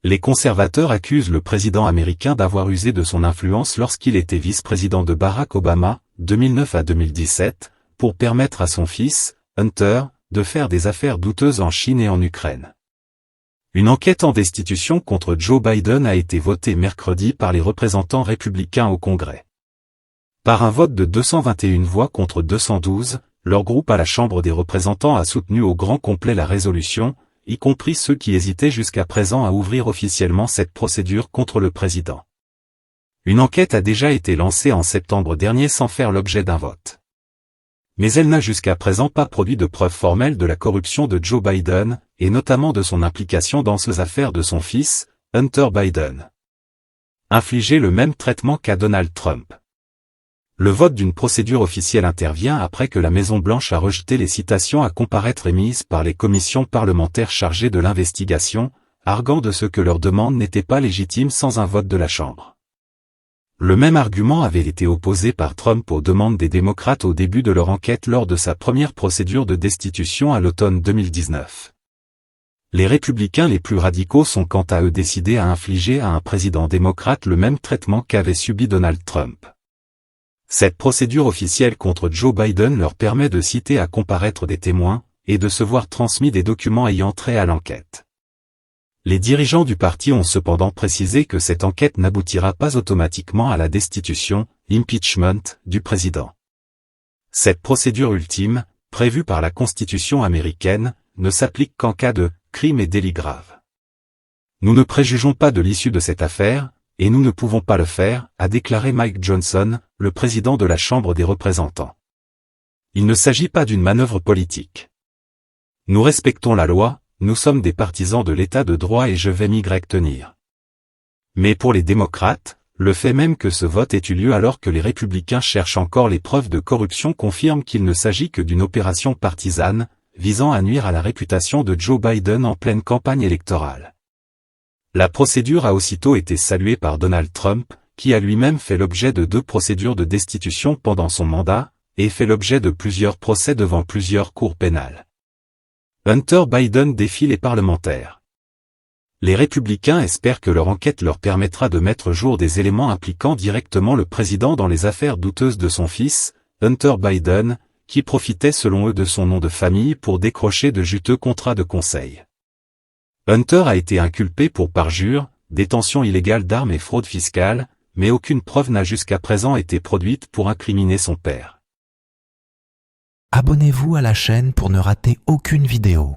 Les conservateurs accusent le président américain d'avoir usé de son influence lorsqu'il était vice-président de Barack Obama, 2009 à 2017, pour permettre à son fils, Hunter, de faire des affaires douteuses en Chine et en Ukraine. Une enquête en destitution contre Joe Biden a été votée mercredi par les représentants républicains au Congrès. Par un vote de 221 voix contre 212, leur groupe à la Chambre des représentants a soutenu au grand complet la résolution, y compris ceux qui hésitaient jusqu'à présent à ouvrir officiellement cette procédure contre le président. Une enquête a déjà été lancée en septembre dernier sans faire l'objet d'un vote. Mais elle n'a jusqu'à présent pas produit de preuves formelles de la corruption de Joe Biden, et notamment de son implication dans ces affaires de son fils, Hunter Biden. Infliger le même traitement qu'à Donald Trump. Le vote d'une procédure officielle intervient après que la Maison-Blanche a rejeté les citations à comparaître émises par les commissions parlementaires chargées de l'investigation, arguant de ce que leur demande n'était pas légitime sans un vote de la Chambre. Le même argument avait été opposé par Trump aux demandes des démocrates au début de leur enquête lors de sa première procédure de destitution à l'automne 2019. Les républicains les plus radicaux sont quant à eux décidés à infliger à un président démocrate le même traitement qu'avait subi Donald Trump. Cette procédure officielle contre Joe Biden leur permet de citer à comparaître des témoins, et de se voir transmis des documents ayant trait à l'enquête. Les dirigeants du parti ont cependant précisé que cette enquête n'aboutira pas automatiquement à la destitution, impeachment, du président. Cette procédure ultime, prévue par la Constitution américaine, ne s'applique qu'en cas de « crime et délit grave ». Nous ne préjugeons pas de l'issue de cette affaire, et nous ne pouvons pas le faire, a déclaré Mike Johnson, le président de la Chambre des représentants. Il ne s'agit pas d'une manœuvre politique. Nous respectons la loi, nous sommes des partisans de l'état de droit et je vais m'y tenir. Mais pour les démocrates, le fait même que ce vote ait eu lieu alors que les républicains cherchent encore les preuves de corruption confirme qu'il ne s'agit que d'une opération partisane, visant à nuire à la réputation de Joe Biden en pleine campagne électorale. La procédure a aussitôt été saluée par Donald Trump, qui a lui-même fait l'objet de 2 procédures de destitution pendant son mandat, et fait l'objet de plusieurs procès devant plusieurs cours pénales. Hunter Biden défie les parlementaires. Les républicains espèrent que leur enquête leur permettra de mettre jour des éléments impliquant directement le président dans les affaires douteuses de son fils, Hunter Biden, qui profitait selon eux de son nom de famille pour décrocher de juteux contrats de conseil. Hunter a été inculpé pour parjure, détention illégale d'armes et fraude fiscale, mais aucune preuve n'a jusqu'à présent été produite pour incriminer son père. Abonnez-vous à la chaîne pour ne rater aucune vidéo.